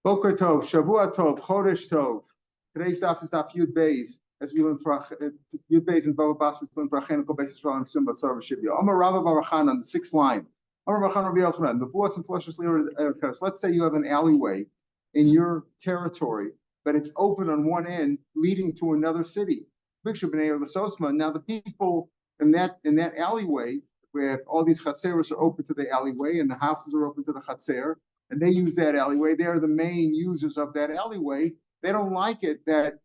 Boker Tov, Shavua Tov, Chodesh Tov. Today's daf is Daf Yud Beis, as we learn for Yud Beis and Bava Basra, we learn for Achenu Kol Beis Yisrael and Simba Tzar V'Shivya. Amar Rabba Barachan on the sixth line. Amar Barachan Rabbi Yochanan. The voice and flushes leader. Let's say you have an alleyway in your territory, but it's open on one end, leading to another city. Now the people in that alleyway, where all these chatzeros are open to the alleyway and the houses are open to the chatzer, and they use that alleyway. They're the main users of that alleyway. They don't like it that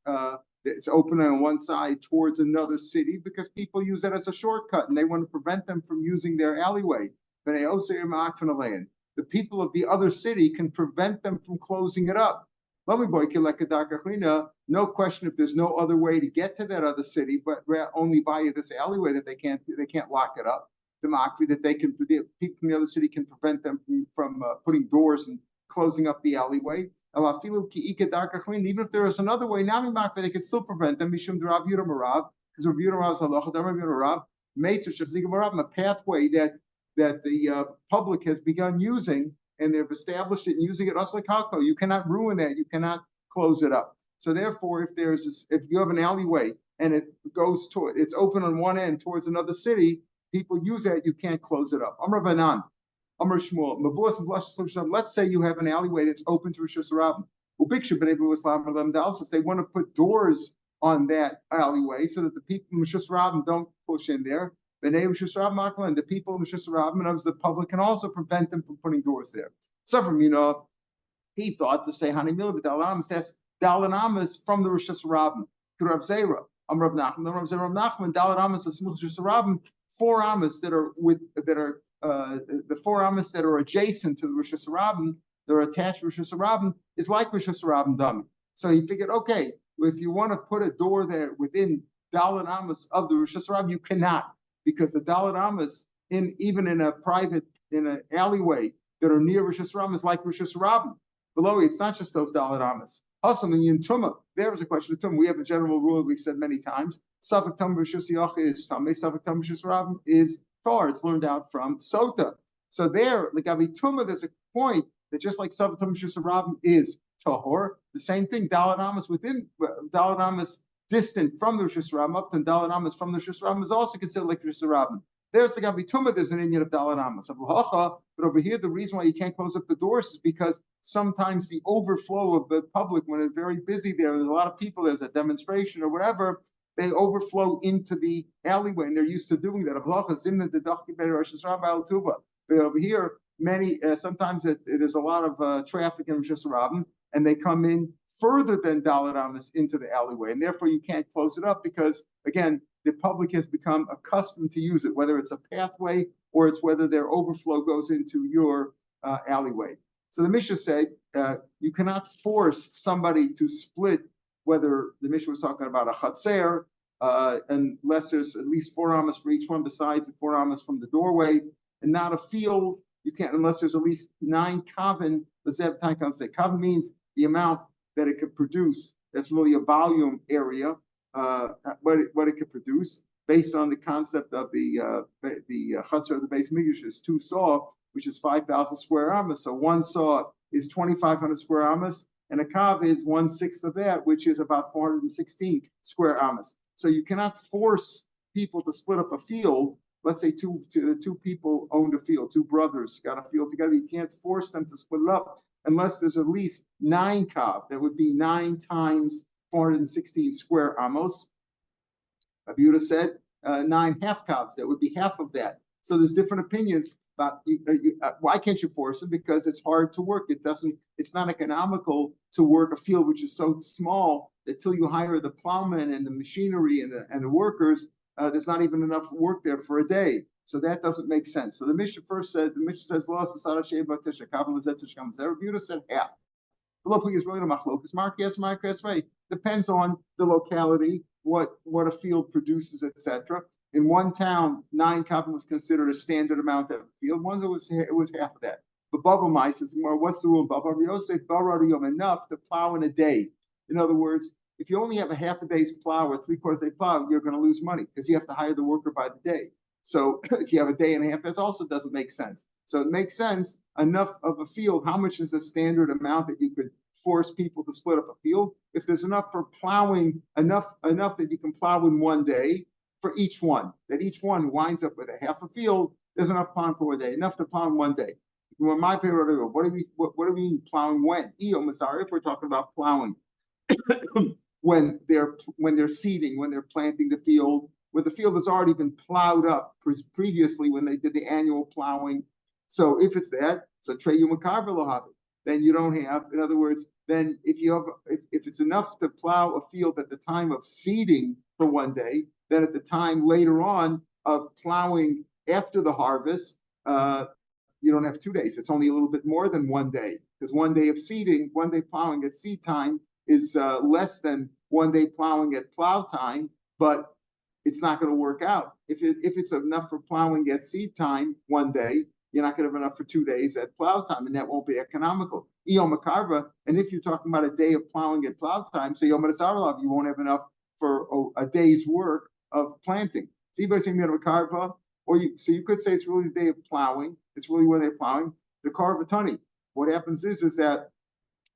it's open on one side towards another city because people use that as a shortcut, and they want to prevent them from using their alleyway. The people of the other city can prevent them from closing it up. No question if there's no other way to get to that other city, but only via this alleyway that they can't lock it up. That people from the other city can prevent them from putting doors and closing up the alleyway. Even if there is another way, they can still prevent them. Because Rav Meir a pathway that the public has begun using, and they've established it and using it. You cannot ruin that. You cannot close it up. So therefore, if you have an alleyway and it's open on one end towards another city, people use that, you can't close it up. Amar Banan, Amar Shmuel, let's say you have an alleyway that's open to Rosh Hashanah. They want to put doors on that alleyway so that the people in Rosh Hashanah don't push in there. And the people in Rosh Hashanah, and the public can also prevent them from putting doors there. So from he thought to say Hanimil Dalanam says Dalanamas from the Rosh Hashanah to Rav Zera. Rav Nachman, Dalanamas is Rosh Hashanah. 4 amas that are the 4 amas that are adjacent to the Rosh Hashanah, that are attached to Rosh Hashanah, is like Rosh Hashanah dummy. So he figured, okay, if you want to put a door there within Dalet amas of the Rosh Hashanah, you cannot, because the Dalet amas even in an alleyway that are near Rosh Hashanah is like Rosh Hashanah. Below it's not just those Dalet amas. Also, in Yintuma, there was a question of Tum. We have a general rule we've said many times. Safek Tam Rishus Yoch is Tameh, Safek Tam Rishus Rav is Tar. It's learned out from Sota. So there, like Avituma, there's a point that just like Safek Tam Rishus Rav is Tahor, the same thing, Dalet Amas distant from the Rishus Rav, up to Dalet Amas from the Rishus Rav is also considered like Rishus Rav. There's like Avituma, there's an Indian of Dalet Amas. But over here, the reason why you can't close up the doors is because sometimes the overflow of the public, when it's very busy there's a lot of people, there's a demonstration or whatever, they overflow into the alleyway, and they're used to doing that. But over here, sometimes there's a lot of traffic in Rosh Hashanah, and they come in further than Dalet Amas into the alleyway, and therefore you can't close it up because, again, the public has become accustomed to use it, whether it's a pathway or it's whether their overflow goes into your alleyway. So the Mishnah said you cannot force somebody to split, whether the Mishnah was talking about a chatzer, unless there's at least 4 amas for each one besides the 4 amas from the doorway, and not a field. You can't unless there's at least 9 kavan. Kavan means the amount that it could produce. That's really a volume area. What it could produce based on the concept of the chutzner of the base mikdash is 2 saw, which is 5,000 square amas. So 1 saw is 2,500 square amas, and a kav is 1/6 of that, which is about 416 square amas. So you cannot force people to split up a field. Let's say two people owned a field, 2 brothers got a field together. You can't force them to split it up unless there's at least 9 kav. That would be 9 times 416 square amos. Rabbi Yehuda said 9 half kavs. That would be half of that. So there's different opinions about why can't you force them? Because it's hard to work. It's not economical to work a field which is so small that till you hire the plowman and the machinery and the workers, there's not even enough work there for a day. So that doesn't make sense. So the Mishnah says, Rabbi Yehuda said half. Is really the machlokes. Mark yes, right. Depends on the locality, what a field produces, etc. In one town, 9 kavan was considered a standard amount of field. One it was half of that. But Baba Mai says, what's the rule? Baba Yosef Baradium enough to plow in a day. In other words, if you only have a half a day's plow or 3/4 day plow, you're going to lose money because you have to hire the worker by the day. So if you have a day and a half, that also doesn't make sense. So it makes sense enough of a field. How much is a standard amount that you could force people to split up a field? If there's enough for plowing, enough that you can plow in one day for each one, that each one winds up with a half a field, there's enough plowing for a day, enough to plow in one day. When my period, what do we mean plowing when? If we're talking about plowing, when they're seeding, when they're planting the field, where the field has already been plowed up previously when they did the annual plowing. So if it's that, so Trey Yumakarva, then you don't have, in other words, then if it's enough to plow a field at the time of seeding for one day, then at the time later on of plowing after the harvest, you don't have 2 days. It's only a little bit more than 1 day, because 1 day of seeding, 1 day plowing at seed time is less than 1 day plowing at plow time, but it's not going to work out. If it's enough for plowing at seed time 1 day, you're not going to have enough for 2 days at plow time, and that won't be economical. And if you're talking about a day of plowing at plow time, so you won't have enough for a day's work of planting. So you you could say it's really the day of plowing. It's really where they're plowing. The Karvatani. What happens is that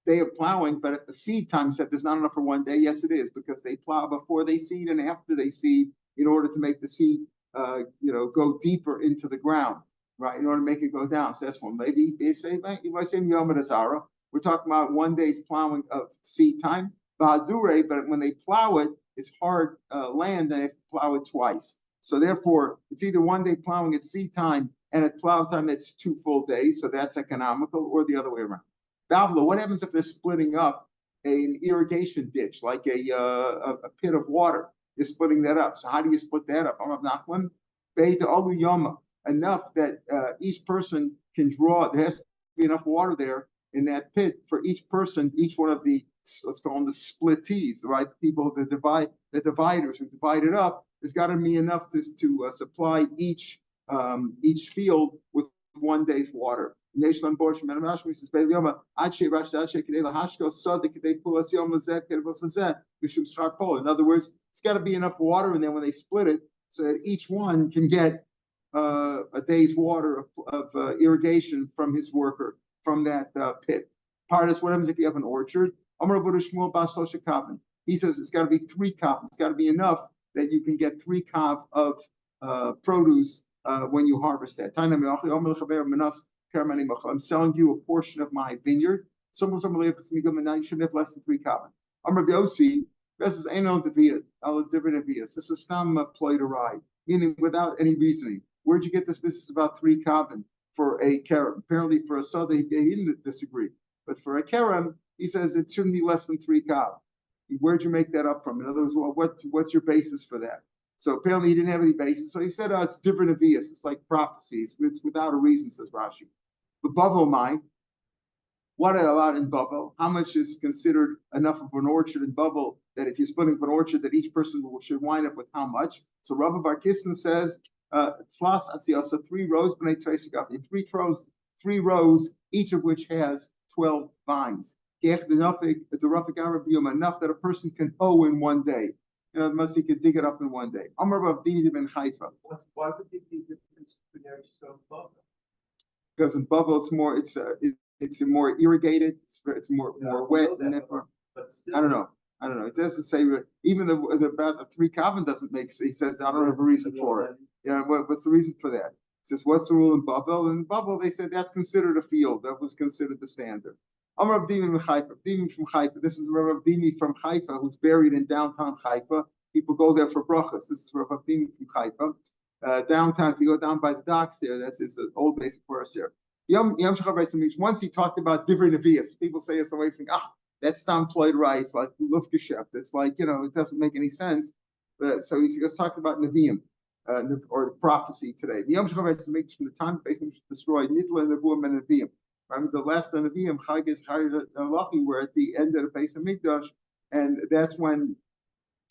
day of plowing, but at the seed time said there's not enough for 1 day. Yes, it is, because they plow before they seed and after they seed in order to make the seed go deeper into the ground, right? In order to make it go down. So that's one. Maybe you might say we're talking about 1 day's plowing of seed time. But when they plow it, it's hard land, and they have to plow it twice. So therefore, it's either 1 day plowing at seed time, and at plow time it's 2 full days. So that's economical, or the other way around. Babla, what happens if they're splitting up an irrigation ditch, like a pit of water? You're splitting that up. So how do you split that up? Enough that each person can draw. There has to be enough water there in that pit for each person, each one of the, let's call them the splittees, right? The people that the dividers who divide it up. There's got to be enough to supply each field with 1 day's water. In other words, it's got to be enough water, and then when they split it, so that each one can get a day's water of irrigation from his worker, from that pit. Pardas, what happens if you have an orchard? He says it's got to be 3 kav. It's got to be enough that you can get 3 kav of produce when you harvest that. I'm selling you a portion of my vineyard. Someone you shouldn't have less than 3 kav. This is stam ploy to ride, meaning without any reasoning. Where'd you get this business about 3 kav for a kerem? Apparently for a soda, he didn't disagree. But for a kerem, he says it shouldn't be less than 3 kav. Where'd you make that up from? In other words, what's your basis for that? So apparently he didn't have any basis. So he said, it's different avias. It's like prophecies. It's without a reason, says Rashi. But Bavel mine, what about in Bavel? How much is considered enough of an orchard in Bavel that if you're splitting up an orchard, that each person should wind up with how much? So Rabbi Bar Kissin says, so 3 rows, 3 rows, each of which has 12 vines. Enough that a person can hoe in 1 day. Unless he could dig it up in 1 day. Why would there be a difference between Bavel? Because in Bavel it's more irrigated, it's more wet, and I don't know. It doesn't say even about the 3 kavan doesn't make sense. He says I don't have a reason for it. What's the reason for that? He says what's the rule in Bavel? In Bavel they said that's considered a field. That was considered the standard. Rav Dimi from Haifa. This is Rav Dimi from Haifa, who's buried in downtown Haifa. People go there for brachas. This is Rav Dimi from Haifa. Downtown, if you go down by the docks there, that's his old basic course there. Once he talked about divrei nevios. People say it's a way of saying, that's employed rice, like lufgeschäft. It's like, it doesn't make any sense. So he just talked about neviim, or prophecy today. From the time basically destroyed nitla and nevuim and neviim. The last of Nevi'im, Chag is Halachi, were at the end of the Beis Hamikdash, and that's when,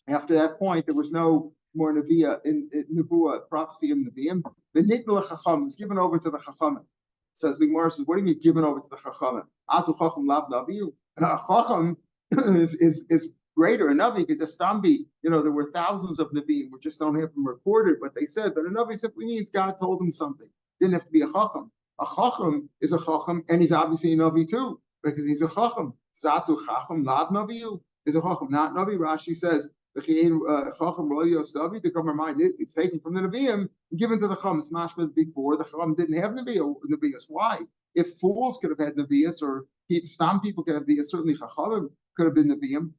after that point, there was no more Nevi'ah in Nevuah, prophecy of Nevi'im. The Nitla Chacham was given over to the Chachamim. Says the Gemara, says, what do you mean given over to the Chachamim? Atu Chacham lav naviu. Chacham is greater. A Navi could just be, there were thousands of Naviim. We just don't have them recorded, but they said that a Navi simply means God told him something. Didn't have to be a Chacham. A Chacham is a Chacham, and he's obviously a Navi too, because he's a Chacham. Zatu Chacham, Lav Naviyu, is a Chacham, not Navi. Rashi says, it's taken from the Nevi'im and given to the Chacham. It's mashma before the Chacham didn't have Nevi'us. Why? If fools could have had Nevi'us, or some people could have Nevi'us, certainly Chachamim could have been Nevi'im.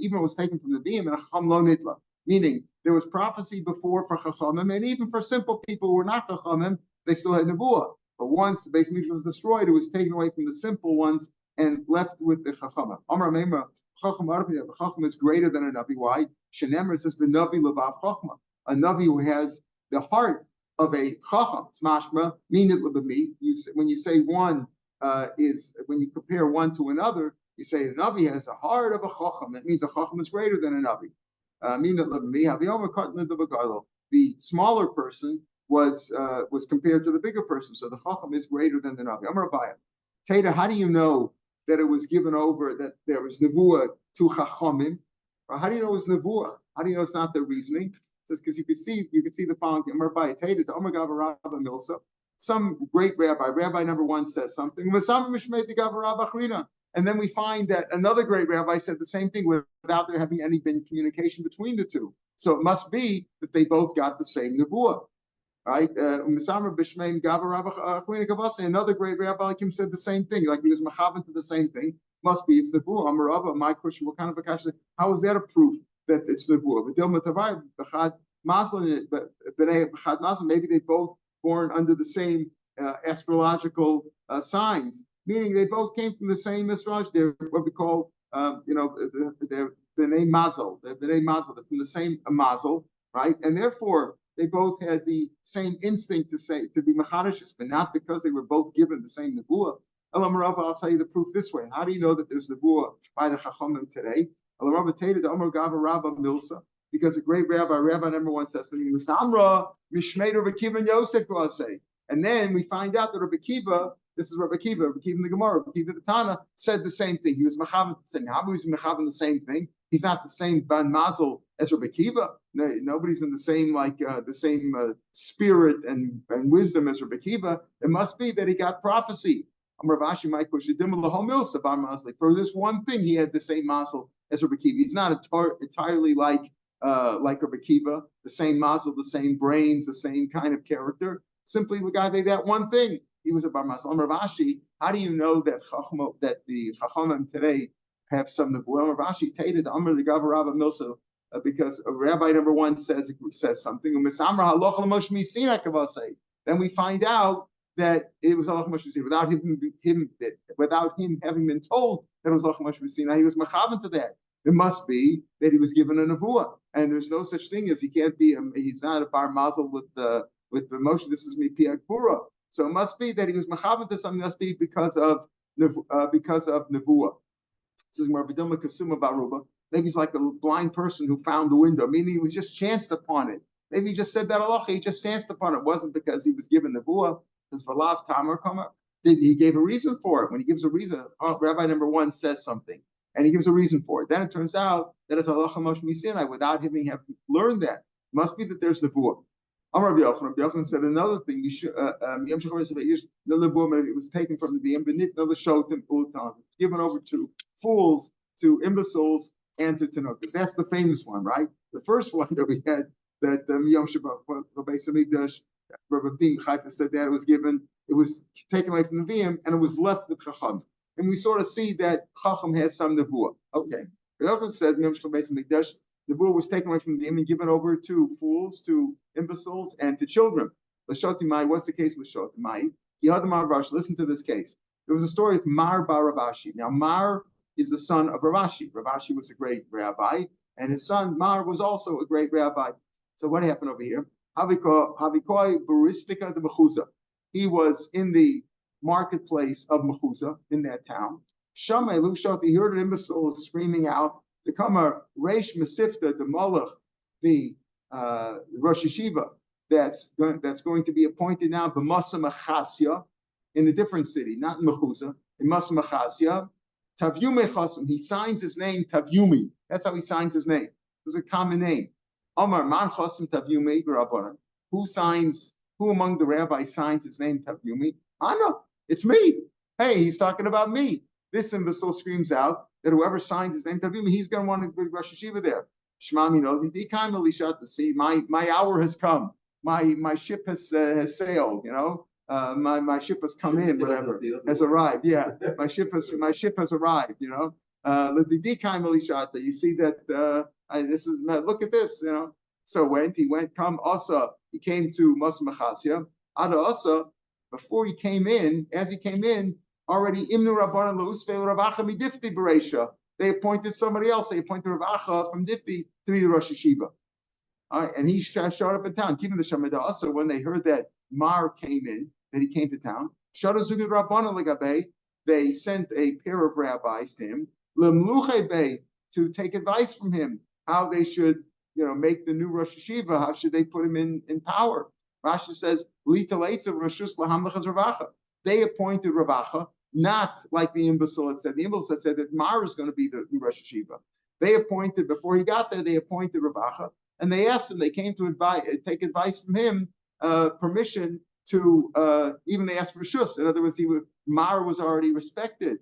Even it was taken from the Nevi'im and Chacham lo nitla, meaning there was prophecy before for Chachamim, and even for simple people who were not Chachamim, they still had Nevuah. But once the Beis Mikdash was destroyed, it was taken away from the simple ones and left with the Chachamim. Amar Meimra, Chacham is greater than a Navi. Why? Shenemer says the Navi levav Chachma, a Navi who has the heart of a Chacham. It's mashma, mean it lebami. When you say one when you compare one to another, you say the Navi has the heart of a Chacham. That means a Chacham is greater than a Navi. Mean it lebami. The smaller person was compared to the bigger person, so the Chacham is greater than the Navi. Amar Abaya, Teda, how do you know that it was given over, that there was nevuah to Chachamim? Or how do you know it was nevuah? How do you know it's not the reasoning? It says because you could see the following. Some great rabbi number one says something, and then we find that another great rabbi said the same thing without there having any been communication between the two. So it must be that they both got the same nevuah. Right? Another great rabbi like him said the same thing, like he was machavan to the same thing. Must be it's nevuah. Amarava, my question, what kind of a kasha? How is that a proof that it's nevuah? Maybe they both born under the same astrological signs, meaning they both came from the same astrology. They're what we call, they're b'nei mazel. They're b'nei mazel. They're from the same mazel, right? And therefore, they both had the same instinct to be machadishis, but not because they were both given the same nevuah. I'll tell you the proof this way. How do you know that there's nevuah by the Chachamim today? Because a great rabbi number one says something, and then we find out that Rabbi Kiva, this is Rabbi Kiva in the Gemara, Rabbi Kiva the Tana, said the same thing. He was mechavan the same. How was he mechavan the same thing? He's not the same ban mazel as Rabbi Kiva. Nobody's in the same spirit and wisdom as Rabbi Kiva. It must be that he got prophecy. For this one thing, he had the same mazel as Rabbi Kiva. He's not entirely like Rabbi Kiva, the same mazel, the same brains, the same kind of character. Simply the guy made that one thing. He was a bar mazel. Rav Ashi, how do you know that the Chachamim today have some nevuah? Rav Ashi tated the Amr the Gav Rabba Milsa, because a rabbi number one says something. Then we find out that it was Halach Moshe without him having been told that it was Halach Moshe Messina. He was machavan to that. It must be that he was given a nevuah, and there's no such thing as he can't be. He's not a bar mazel with the Moshe. This is Mipiak Pura. So it must be that he was machavan to something. Must be because of nevuah. This is Rabbi Dilma Kasuma Baruba. Maybe he's like the blind person who found the window, meaning he was just chanced upon it. Maybe he just said that halacha, he just chanced upon it. It wasn't because he was given nevuah. Because Valav Tamar Kamar, he gave a reason for it. When he gives a reason, rabbi number one says something, and he gives a reason for it. Then it turns out that it's halacha Moshe Misinai without having learned that. It must be that there's nevuah. Amar Rabbi Yochanan said another thing. You should it was taken from the Benit Shotim given over to fools, to imbeciles, and to Tanokas. That's the famous one, right? The first one that we had, that Yom Shabbat, Rabbi Samigdash, Rabbi Chaifa said that it was taken away from the Nevi'im, and it was left with Chacham. And we sort of see that Chacham has some nevuah. Okay. The other says nevuah was taken away from the Nevi'im and given over to fools, to imbeciles, and to children. What's the case with Shotimai? Listen to this case. There was a story with Mar bar Rav Ashi. Now Mar is the son of Rav Ashi. Rav Ashi was a great rabbi, and his son Mar was also a great rabbi. So what happened over here? He was in the marketplace of Mechuza, in that town. He heard an imbecile screaming out, to come a Reish Mesifta, the Molech, the Rosh Yeshiva, that's going to be appointed now, B'Masa Machasya, in a different city, not in Mechuza, in Masa Machasya, Tavyume Chasam, he signs his name Tavyumi. That's how he signs his name. It's a common name. Amar Man Chasam Tavyume Rabbanan. Who among the rabbis signs his name Tavyumi? Ana, it's me. Hey, he's talking about me. This imbecile screams out that whoever signs his name Tavyumi, he's going to want to be Rosh Hashiva there. Shmami no, the see, my hour has come. My ship has sailed. My ship has come in. Whatever has arrived. Yeah, my ship has arrived. You see that this is look at this. So he went. He came to Masmachasya. Ada Asa, before he came in, as he came in, already Imnu Rabbanan Leusfe Ravacha Midifti Beresha. They appointed somebody else. They appointed Ravacha from Difti to be the Rosh Hashiva. All right, and he showed up in town. Keeping the Shemada. Also, when they heard that Mar came in, that he came to town, they sent a pair of rabbis to him, to take advice from him how they should, make the new Rosh Hashiva. How should they put him in power? Rashi says, they appointed Ravacha, not like the imbecile had said. The imbecile said that Mar is going to be the new Rosh Hashiva. They appointed, before he got there, they appointed Ravacha, and they asked him, they came to take advice from him, permission to, even they asked for Shus. In other words, Mar was already respected.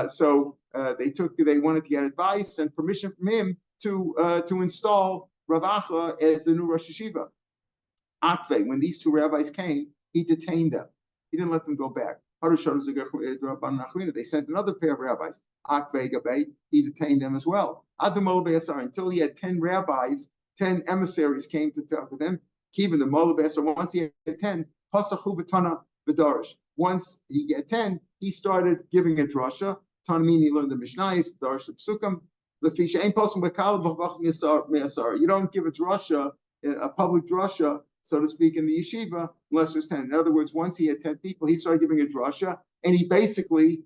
So they wanted to get advice and permission from him to install Ravacha as the new Rosh Hashiva. Akve, when these two rabbis came, he detained them. He didn't let them go back. They sent another pair of rabbis. Akve Gabe, he detained them as well. Until he had 10 rabbis, 10 emissaries came to talk with him. Even the Molabes, once he had 10, Pasachu B'Tana B'Darish. Once he had 10, he started giving a drasha. Tanmin, he learned the Mishnayos, Darish Psukam. You don't give a drasha, a public drasha, so to speak, in the yeshiva, unless there's 10. In other words, once he had 10 people, he started giving a drasha, and he basically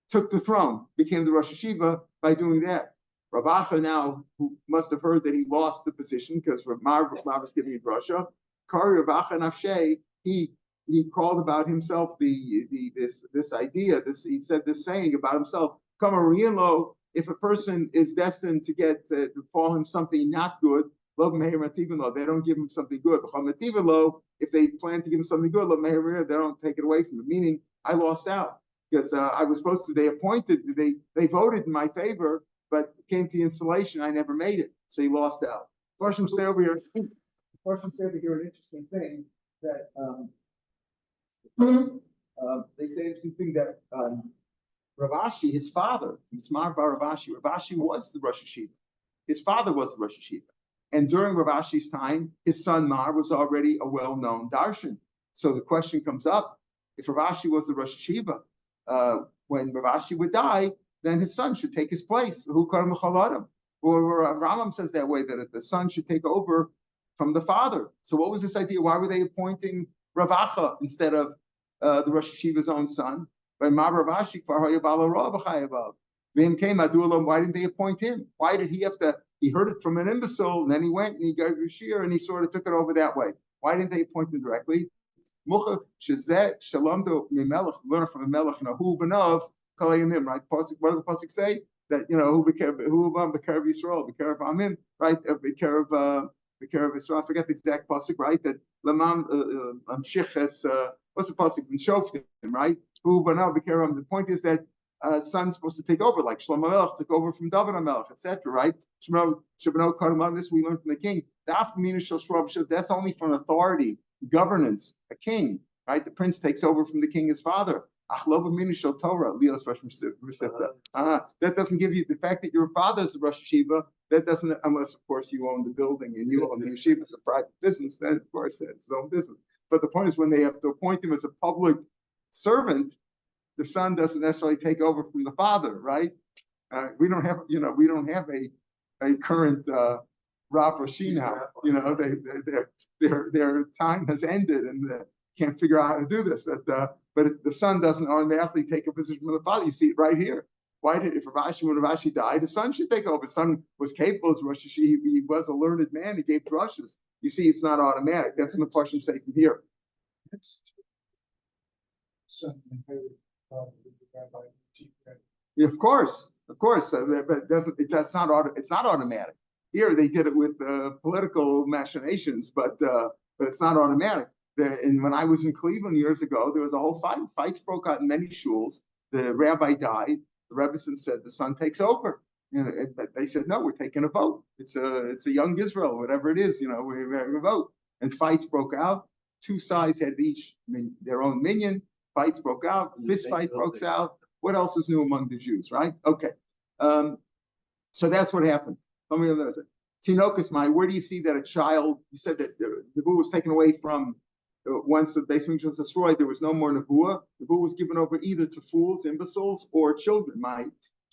took the throne, became the Rosh Hashiva by doing that. Ravacha now, who must have heard that he lost the position because Mar was giving a drasha, Kari Ravacha Nafshe, he called about himself this idea, he said this saying about himself, if a person is destined to fall him something not good, they don't give him something good. If they plan to give him something good, they don't take it away from him. Meaning, I lost out because I was supposed to. They voted in my favor, but came to the installation. I never made it, so he lost out. Farshim say over here an interesting thing that they say something that Rav Ashi, his father, Mismar Bar Rav Ashi was the Rosh Hashiva. His father was the Rosh Hashiva. And during Rav Ashi's time, his son Mar was already a well-known darshan. So the question comes up, if Rav Ashi was the Rosh Hashiva, when Rav Ashi would die, then his son should take his place. Who called him Chaladim? Or Rambam says that way, that the son should take over from the father. So what was this idea? Why were they appointing Ravacha instead of the Rosh Hashiva's own son? By Mar Rav Ashi, why didn't they appoint him? Why did he have to? He heard it from an imbecile, and then he went and he gave a shiur, and he sort of took it over that way. Why didn't they appoint him directly? Learn from a melech, Nahu B'Nov, Kalayimim, right? What does the pasuk say? That who B'Kerev Yisrael, B'Kerev Amim, right? B'Kerev Yisrael. I forget the exact pasuk, right? That Lamam Amshiches. What's the pasuk? Shoftim, right? Who B'Nov B'Kerev. The point is that son's supposed to take over, like Shlomo Melech took over from David HaMelech, etc. Right? Shabano Kadamon. This we learned from the king. That's only from authority, governance, a king. Right? The prince takes over from the king, his father. That doesn't give you the fact that your father's the Rosh Hashiva. That doesn't, unless of course you own the building and you own the yeshiva. It's a private business. Then of course that's his own business. But the point is, when they have to appoint him as a public servant, the son doesn't necessarily take over from the father, right? We don't have a current Rav Rashi now. Their time has ended and can't figure out how to do this. But the son doesn't automatically take a position from the father. You see it right here. Why did when Rav Ashi died, the son should take over? The son was capable as Rosh Hashiva. He was a learned man. He gave drushes. You see, it's not automatic. That's in the portion say from here. Son inherited the rabbi, chief rabbi. Yeah, of course. But it's not automatic. Here they did it with political machinations, but it's not automatic. And when I was in Cleveland years ago, there was a whole fight. Fights broke out in many shuls. The rabbi died. The Rebbetzin said the son takes over. But they said no, we're taking a vote. It's a young Israel, whatever it is. We're having a vote. And fights broke out. Two sides had each their own minion. Fights broke out. Fist fight broke out. What else is new among the Jews, right? Okay. So that's what happened. Tinokus Mai, where do you see that a child, you said that the Nebuah was taken away from, once the base Mikdash was destroyed, there was no more Nebuah. Nebuah was given over either to fools, imbeciles, or children.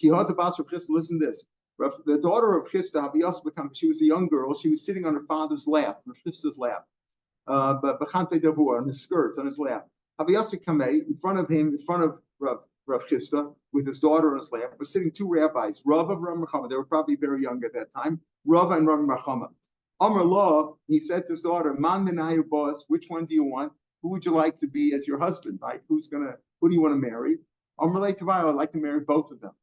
Listen to this. The daughter of Chisda, she was a young girl. She was sitting on her father's lap, her sister's lap, but on his skirts, on his lap. In front of him, in front of Rav Chisda, with his daughter on his lap, were sitting two rabbis, Rav of Rav Mechama. They were probably very young at that time. Rav and Rav Mechama. Amar Law, he said to his daughter, Man Menayu boss, which one do you want? Who would you like to be as your husband? Right? Who do you want to marry? Amar Lei Tavai, I'd like to marry both of them.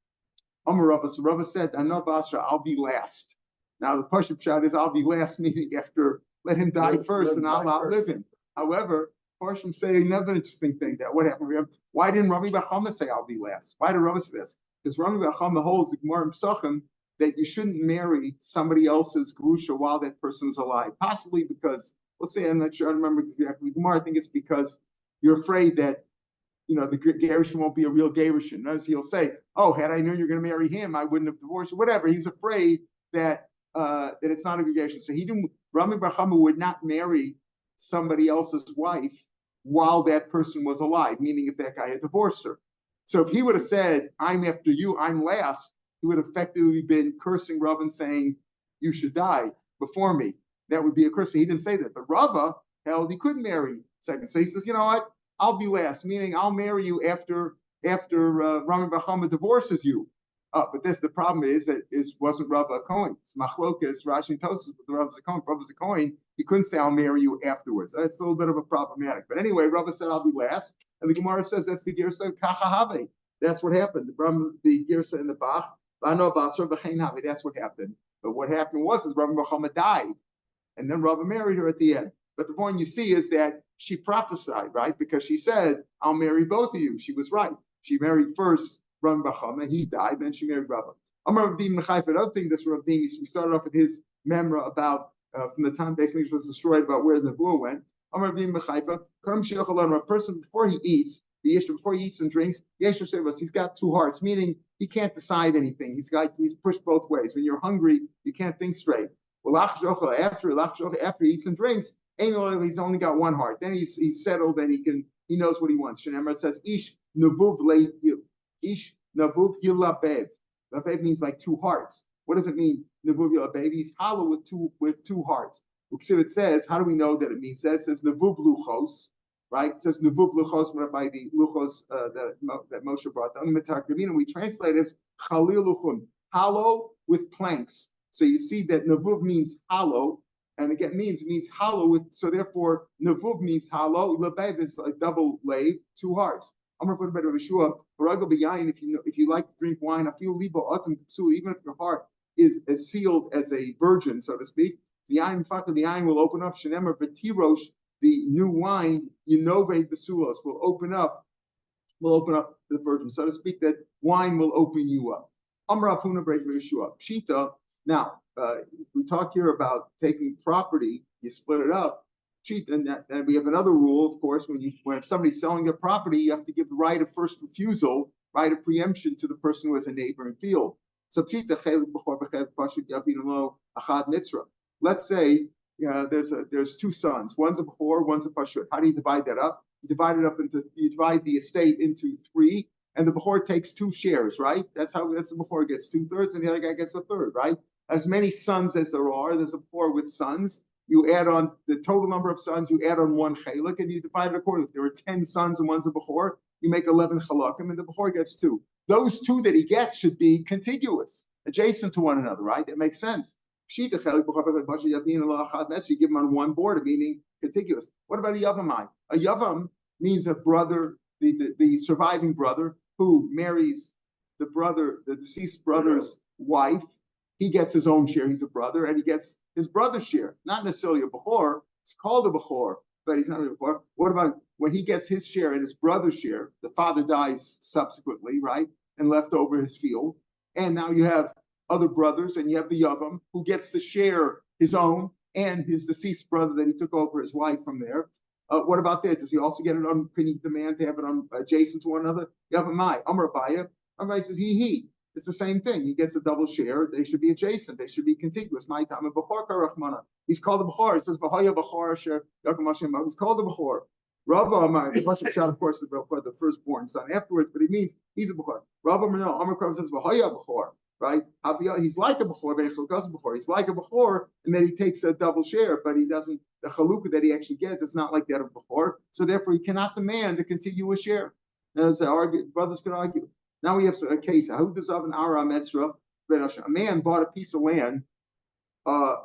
Amar Rabba, so Rabba said, Anab Asra, I'll be last. Now the Pashup shot is I'll be last, meaning after let him die first and I'll outlive him. However, Parshim say another interesting thing that what happened. Why didn't Rami Bachama say I'll be last? Why did Rami say this? Because Rami Bachama holds the Gemara in Pesachim that you shouldn't marry somebody else's grusha while that person is alive. Possibly because, let's say, I'm not sure, I don't remember exactly the Gemara. I think it's because you're afraid that the Gerushin won't be a real Gerushin. As he'll say, oh, had I known you're going to marry him, I wouldn't have divorced you. Whatever. He's afraid that it's not a Gerushin. So Rami Bachama would not marry somebody else's wife while that person was alive, meaning if that guy had divorced her. So if he would have said, I'm after you, I'm last, he would have effectively been cursing Rav and saying, you should die before me. That would be a curse. He didn't say that. But Rava held he couldn't marry second. So he says, you know what? I'll be last, meaning I'll marry you after Rami Bachama divorces you. But the problem is that it wasn't Rav a Kohen. It's Machlokas, Rashi and Tosas, but the Rav is a Kohen. Rav is a Kohen. He couldn't say, I'll marry you afterwards. That's a little bit of a problematic. But anyway, Rav said, I'll be last. And the Gemara says that's the Girsa Kachahave. That's what happened. The Girsa in the Bach, that's what happened. But what happened was Rav Bachama died. And then Rav married her at the end. But the point you see is that she prophesied, right? Because she said, I'll marry both of you. She was right. She married first Rav Bachama, he died, then she married Rav. Amar Rav Dim Mechaifa, another thing that's Rav Dim, we started off with his memra about, from the time Beis Mikdash was destroyed, about where the Nebuah went. Amar Rav Dim Mechaifa, a person before he eats and drinks, he's got two hearts, meaning he can't decide anything. He's pushed both ways. When you're hungry, you can't think straight. Well, after he eats and drinks, he's only got one heart. Then he's settled and he knows what he wants. Shenemar says, Ish Navuv Ish Navuv Yilabev. Labev means like two hearts. What does it mean? Navuv Yilabev. He's hollow with two hearts. It says, how do we know that it means that? It says Navuv Luchos, right? It says Navuv Luchos by the Luchos that Moshe brought down. And we translate as Chalil Luchun, hollow with planks. So you see that Navuv means hollow, and again it means hollow with. So therefore, Navuv means hollow. Labev is a double lave, two hearts. I'm going to put a bit of a shua. If you like to drink wine, I feel even if your heart is as sealed as a virgin, so to speak, the ayin will open up. Shenemar v'tirosh, the new wine, yinove b'sulos, will open up to the virgin, so to speak. That wine will open you up. Amar Afuna break Yeshua Pshita. Now we talk here about taking property. You split it up. And we have another rule, of course, when somebody's selling their property, you have to give the right of first refusal, right of preemption to the person who has a neighboring field. So let's say there's two sons, one's a bechor, one's a pashut. How do you divide that up? You divide the estate into three, and the bechor takes two shares, right? That's the bechor gets 2/3, and the other guy gets a third, right? As many sons as there are, there's a bechor with sons. You add on the total number of sons, you add on one chalik, and you divide it accordingly. If there are 10 sons and one's a bechor, you make 11 chalakim, and the bechor gets 2. Those 2 that he gets should be contiguous, adjacent to one another, right? That makes sense. You give them on one border, meaning contiguous. What about a yavamai? A yavam means a brother, the surviving brother, who marries the deceased brother's wife, he gets his own share. He's a brother, and he gets his brother's share. Not necessarily a bechor. It's called a bechor, but he's not a bechor. What about when he gets his share and his brother's share? The father dies subsequently, right, and left over his field, and now you have other brothers, and you have the Yavam who gets to share his own and his deceased brother that he took over his wife from there. What about that? Does he also get it on? Can he demand to have it on adjacent to one another? Yavamai, Amar Abaya. Amar says he. It's the same thing. He gets a double share. They should be adjacent. They should be contiguous. My time of Bechor Karachmana. He's called the Bechor. It says Bahaya Bechor Asher Yaakov Hashem. He's called the Bechor. Rava Amar. The Bechor, of course, the Bechor, the firstborn son afterwards, but he means he's a Bechor. Rava Amar Krav says Bahaya Bechor. Right? He's like a Bechor, but Bechor. He's like a Bechor, and then he takes a double share, but he doesn't. The chalukah that he actually gets is not like that of Bechor, so therefore he cannot demand a contiguous share. As brothers could argue. Now we have a case. A man bought a piece of land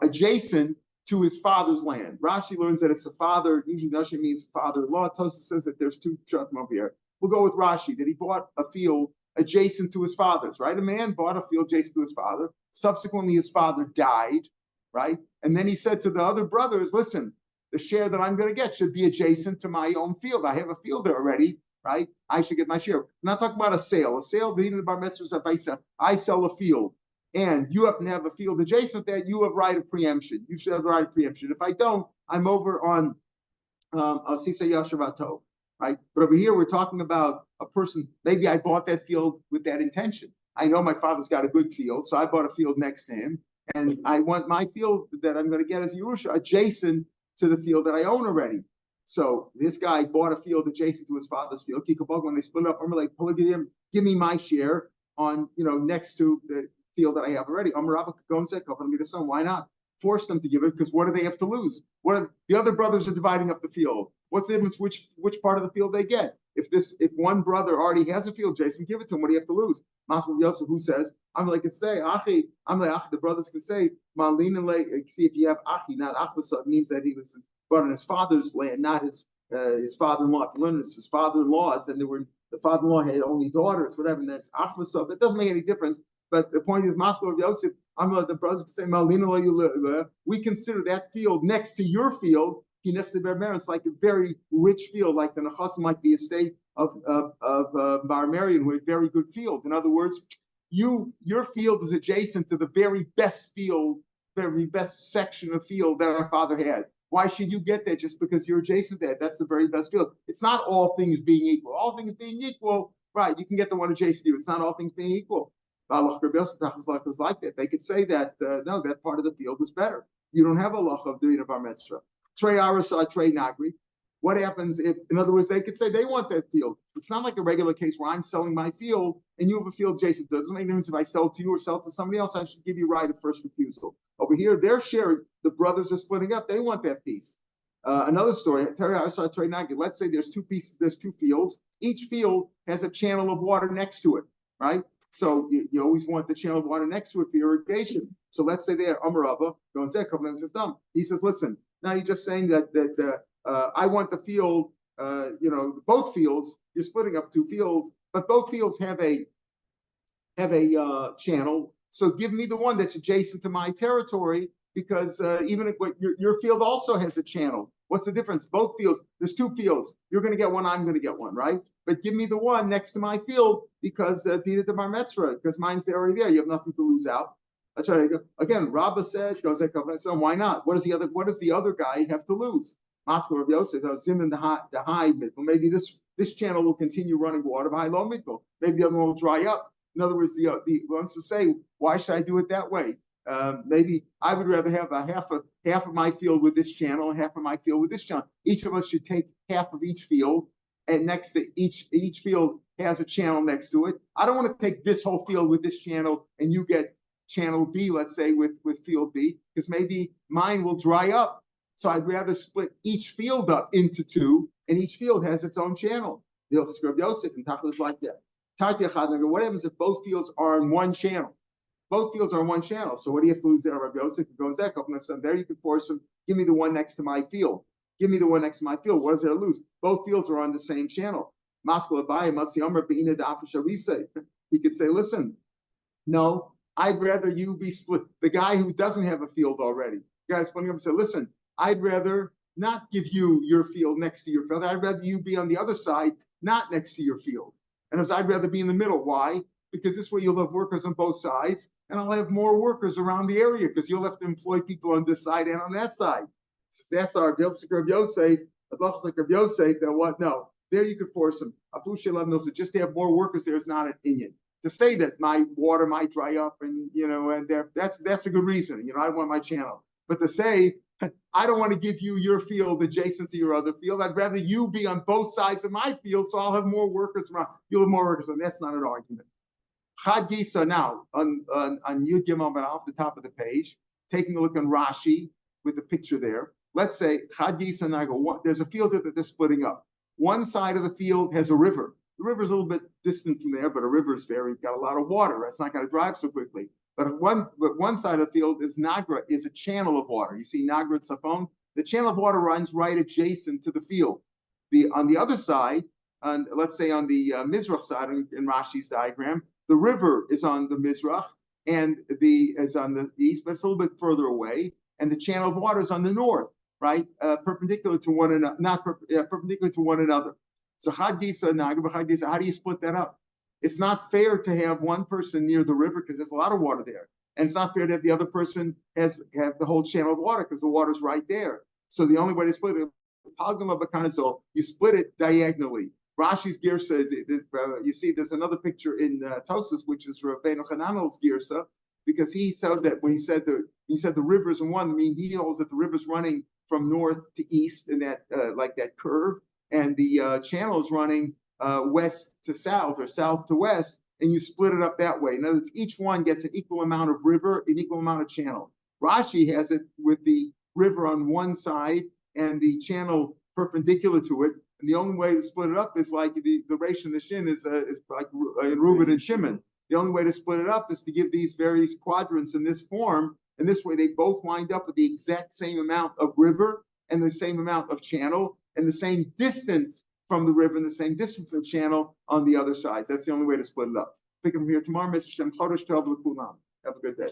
adjacent to his father's land. Rashi learns that it's the father. Usually, Nashi means father-in-law. Tosfos says that there's two shatim over here. We'll go with Rashi that he bought a field adjacent to his father's. Right, a man bought a field adjacent to his father. Subsequently, his father died. Right, and then he said to the other brothers, "Listen, the share that I'm going to get should be adjacent to my own field. I have a field there already." Right? I should get my share. I'm not talking about a sale. A sale, the bar mitzvah, I sell a field, and you happen to have a field adjacent to that, you have right of preemption. You should have the right of preemption. If I don't, I'm over on Sisa Yashavato. Right? But over here, we're talking about a person, maybe I bought that field with that intention. I know my father's got a good field, so I bought a field next to him, and I want my field that I'm going to get as Yerusha adjacent to the field that I own already. So this guy bought a field adjacent to his father's field. When they split up, I'm like, give me my share on, next to the field that I have already. Why not? Force them to give it, because what do they have to lose? The other brothers are dividing up the field. What's the difference which part of the field they get? If one brother already has a field, Jason, give it to him. What do you have to lose? Masmur Yosef, who says, the brothers can say, see, if you have Achi, not Achbasa, it means that he was brought on his father's land, not his father-in-law. If you learn this, his father-in-laws, then the father-in-law had only daughters, whatever, and that's Achbasa. It doesn't make any difference. But the point is, Masmur Yosef, the brothers can say, we consider that field next to your field. It's like a very rich field, like the Nechasim, like the estate of Bar Marion, who had a very good field. In other words, your field is adjacent to the very best section of field that our father had. Why should you get that just because you're adjacent to that? That's the very best field. It's not all things being equal. All things being equal, right? You can get the one adjacent to you. It's not all things being equal. Was like that. They could say that no, that part of the field is better. You don't have a lach of doing a bar mitzvah. Trey Arasa, Trey Nagri. What happens if, in other words, they could say they want that field? It's not like a regular case where I'm selling my field and you have a field adjacent to it. It doesn't make any difference if I sell it to you or sell it to somebody else. I should give you right of first refusal. Over here, they're sharing. The brothers are splitting up. They want that piece. Another story. Let's say there's two pieces. There's two fields. Each field has a channel of water next to it, right? So you always want the channel of water next to it for irrigation. So let's say there, Amarava goes there. He says, listen. Now you're just saying that I want the field, both fields. You're splitting up two fields, but both fields have a channel. So give me the one that's adjacent to my territory, because even if your field also has a channel. What's the difference? Both fields. There's two fields. You're going to get one. I'm going to get one, right? But give me the one next to my field because the bar mitzvah, because mine's already there. You have nothing to lose out. That's right. Again, Rabbah said, so why not? What does the other guy have to lose? Maskell Rav Yosef, Zim the high middle. Maybe this channel will continue running water by low middle. Maybe the other one will dry up. In other words, the wants to say, why should I do it that way? Maybe I would rather have half of my field with this channel and half of my field with this channel. Each of us should take half of each field, and next to each field has a channel next to it. I don't want to take this whole field with this channel and you get channel B, let's say, with field B, because maybe mine will dry up. So I'd rather split each field up into two, and each field has its own channel. Yosef and Tachlis like that. What happens if both fields are on one channel? Both fields are on one channel. So what do you have to lose there, Rav Yosef? There you can force him. Give me the one next to my field. Give me the one next to my field. What is there to lose? Both fields are on the same channel. he could say, listen, no, I'd rather you be split. The guy who doesn't have a field already, the guy's coming up and say, listen, I'd rather not give you your field next to your field. I'd rather you be on the other side, not next to your field. And as I'd rather be in the middle. Why? Because this way you'll have workers on both sides, and I'll have more workers around the area because you'll have to employ people on this side and on that side. That's our Rav Yosef, Rav Yosef, that what? No, there you could force them. Just to have more workers there is not an inyan. To say that my water might dry up and that's a good reason. I want my channel. But to say I don't want to give you your field adjacent to your other field. I'd rather you be on both sides of my field, so I'll have more workers around. You'll have more workers, and that's not an argument. Chad Gisa now on Yud Gimel but off the top of the page, taking a look on Rashi with the picture there. Let's say Chad Gisa and I go. There's a field that they're splitting up. One side of the field has a river. The river's a little bit distant from there, but a river's got a lot of water. That's not going to drive so quickly. But one side of the field is Nagra, is a channel of water. You see Nagra and Safon? The channel of water runs right adjacent to the field. On the other side, let's say on the Mizrach side in Rashi's diagram, the river is on the Mizrach and is on the east, but it's a little bit further away. And the channel of water is on the north, right? Perpendicular to one another, perpendicular to one another. So Chad Gisa, Nagra, Chad Gisa, how do you split that up? It's not fair to have one person near the river because there's a lot of water there. And it's not fair to have the other person have the whole channel of water because the water's right there. So the only way to split it, you split it diagonally. Rashi's girsa says, you see, there's another picture in Tosas, which is Rabbeinu Hananel's girsa, because he said that when he said the rivers in one, he holds that the river's running from north to east in that like that curve, and the channel is running west to south or south to west, and you split it up that way. In other words, each one gets an equal amount of river, an equal amount of channel. Rashi has it with the river on one side and the channel perpendicular to it. And the only way to split it up is like the Reish and the Shin is like in Reuben and Shimon. The only way to split it up is to give these various quadrants in this form, and this way they both wind up with the exact same amount of river and the same amount of channel and the same distance from the river and the same distance from the channel on the other sides. That's the only way to split it up. Pick them here tomorrow. Mr. Shem Chodesh Tov L'Kulam. Have a good day.